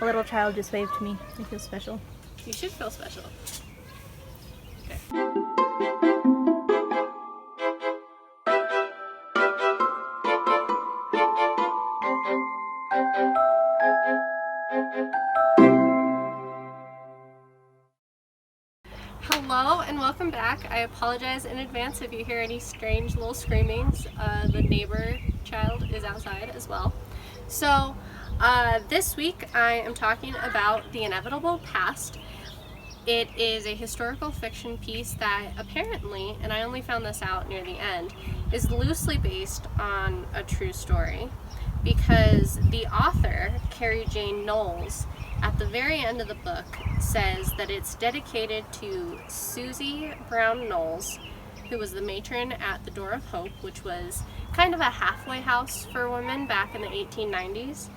A little child just waved to me. I feel special. You should feel special. Okay. Hello and welcome back. I apologize in advance if you hear any strange little screamings. The neighbor child is outside as well. So this week I am talking about The Inevitable Past. It is a historical fiction piece that apparently, and I only found this out near the end, is loosely based on a true story, because the author, Carrie Jane Knowles, at the very end of the book says that it's dedicated to Susie Brown Knowles, who was the matron at the Door of Hope, which was kind of a halfway house for women back in the 1890s.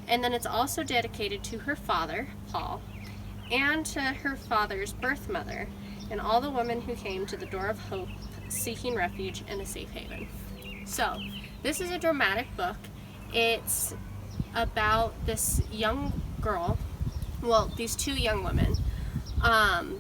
And then it's also dedicated to her father, Paul, and to her father's birth mother, and all the women who came to the Door of Hope seeking refuge and a safe haven. So, this is a dramatic book. It's about this young girl, well, these two young women.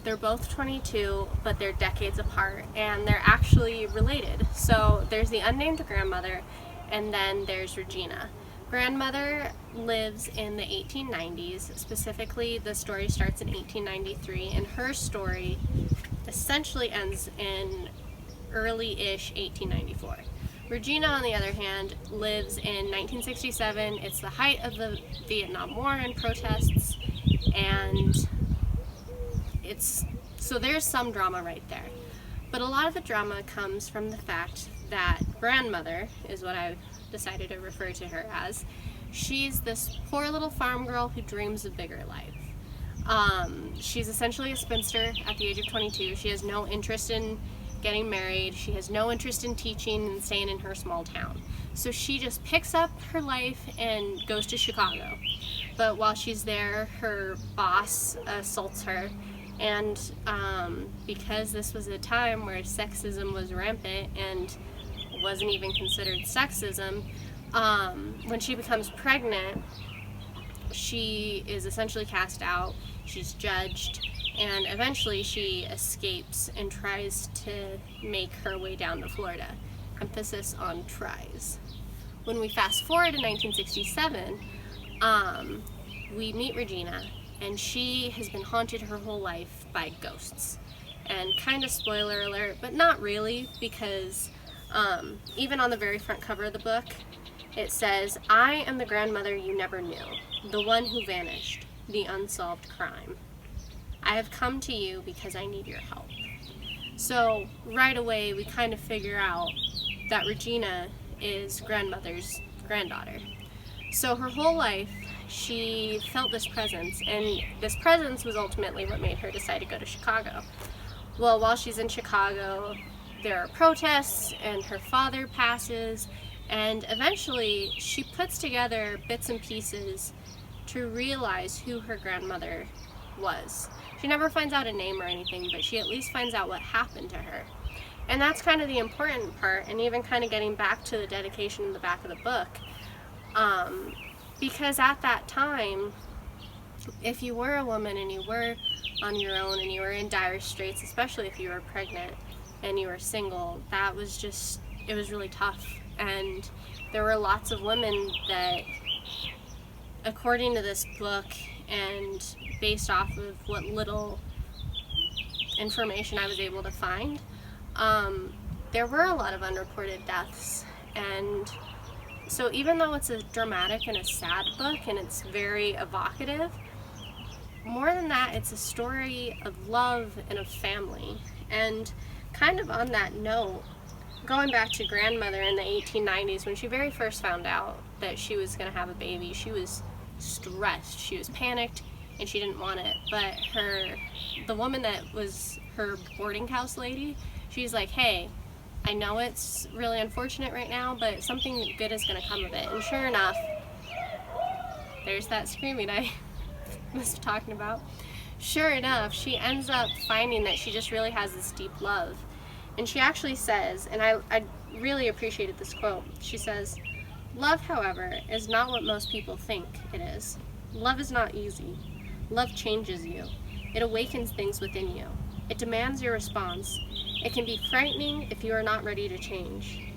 They're both 22, but they're decades apart, and they're actually related. So, there's the unnamed grandmother, and then there's Regina. Grandmother lives in the 1890s. Specifically, the story starts in 1893, and her story essentially ends in early-ish 1894. Regina, on the other hand, lives in 1967. It's the height of the Vietnam War and protests, and so there's some drama right there. But a lot of the drama comes from the fact that grandmother is what I decided to refer to her as. She's this poor little farm girl who dreams of bigger life. She's essentially a spinster at the age of 22. She has no interest in getting married. She has no interest in teaching and staying in her small town. So she just picks up her life and goes to Chicago. But while she's there, her boss assaults her. And because this was a time where sexism was rampant and wasn't even considered sexism, when she becomes pregnant, she is essentially cast out, she's judged, and eventually she escapes and tries to make her way down to Florida. Emphasis on tries. When we fast forward to 1967, we meet Regina, and she has been haunted her whole life by ghosts. And kind of spoiler alert, but not really, because even on the very front cover of the book, it says, "I am the grandmother you never knew, the one who vanished, the unsolved crime. I have come to you because I need your help." So right away we kind of figure out that Regina is grandmother's granddaughter. So her whole life she felt this presence, and this presence was ultimately what made her decide to go to Chicago. Well, while she's in Chicago, there are protests, and her father passes, and eventually she puts together bits and pieces to realize who her grandmother was. She never finds out a name or anything, but she at least finds out what happened to her. And that's kind of the important part, and even kind of getting back to the dedication in the back of the book. Because at that time, if you were a woman and you were on your own and you were in dire straits, especially if you were pregnant and you were single, that was just, it was really tough. And there were lots of women that, according to this book and based off of what little information I was able to find, there were a lot of unreported deaths. And so even though it's a dramatic and a sad book and it's very evocative, more than that, it's a story of love and of family. And kind of on that note, going back to grandmother in the 1890s, when she very first found out that she was going to have a baby, she was stressed, she was panicked, and she didn't want it. But the woman that was her boarding house lady, she's like, "Hey, I know it's really unfortunate right now, but something good is going to come of it." And sure enough, there's that screaming I was talking about. Sure enough, she ends up finding that she just really has this deep love. And she actually says, and I really appreciated this quote, she says, "Love, however, is not what most people think it is. Love is not easy. Love changes you. It awakens things within you. It demands your response. It can be frightening if you are not ready to change.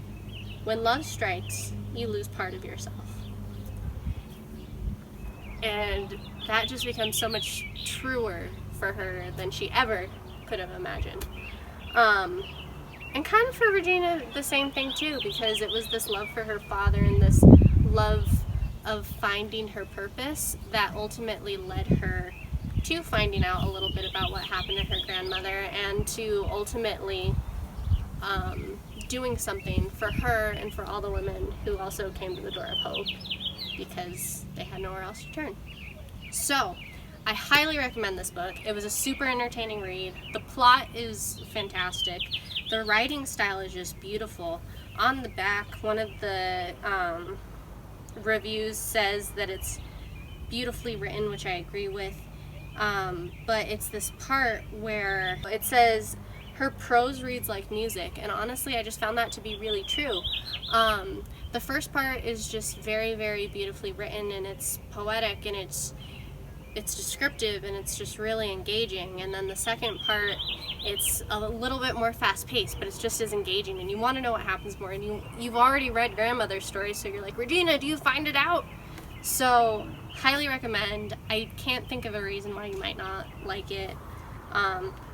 When love strikes, you lose part of yourself. And that just becomes so much truer for her than she ever could have imagined. And kind of for Regina, the same thing too, because it was this love for her father and this love of finding her purpose that ultimately led her to finding out a little bit about what happened to her grandmother, and to ultimately doing something for her and for all the women who also came to the Door of Hope because they had nowhere else to turn. So, I highly recommend this book. It was a super entertaining read. The plot is fantastic. The writing style is just beautiful. On the back, one of the reviews says that it's beautifully written, which I agree with. But it's this part where it says, her prose reads like music, and honestly I just found that to be really true. The first part is just very, very beautifully written, and it's poetic, and it's descriptive, and it's just really engaging. And then the second part, it's a little bit more fast-paced, but it's just as engaging, and you want to know what happens more. And you've already read grandmother's story, so you're like, Regina, do you find it out? So, highly recommend. I can't think of a reason why you might not like it,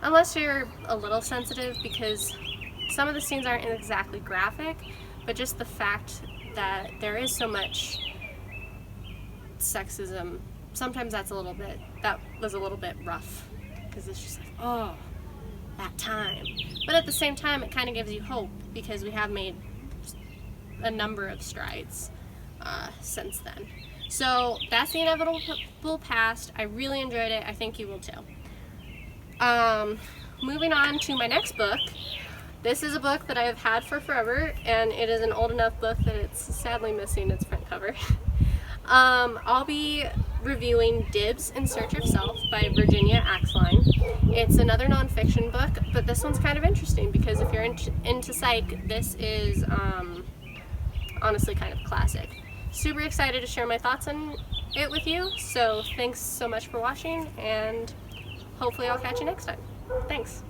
unless you're a little sensitive, because some of the scenes aren't exactly graphic, but just the fact that there is so much sexism, sometimes that was a little bit rough, because it's just like, oh, that time. But at the same time, it kind of gives you hope, because we have made a number of strides since then. So that's The Inevitable Past. I really enjoyed it. I think you will too. Moving on to my next book. This is a book that I have had for forever, and it is an old enough book that it's sadly missing its front cover. I'll be reviewing Dibs in Search of Self by Virginia Axline. It's another nonfiction book, but this one's kind of interesting because if you're into psych, this is honestly kind of classic. Super excited to share my thoughts on it with you, so thanks so much for watching, and hopefully I'll catch you next time. Thanks.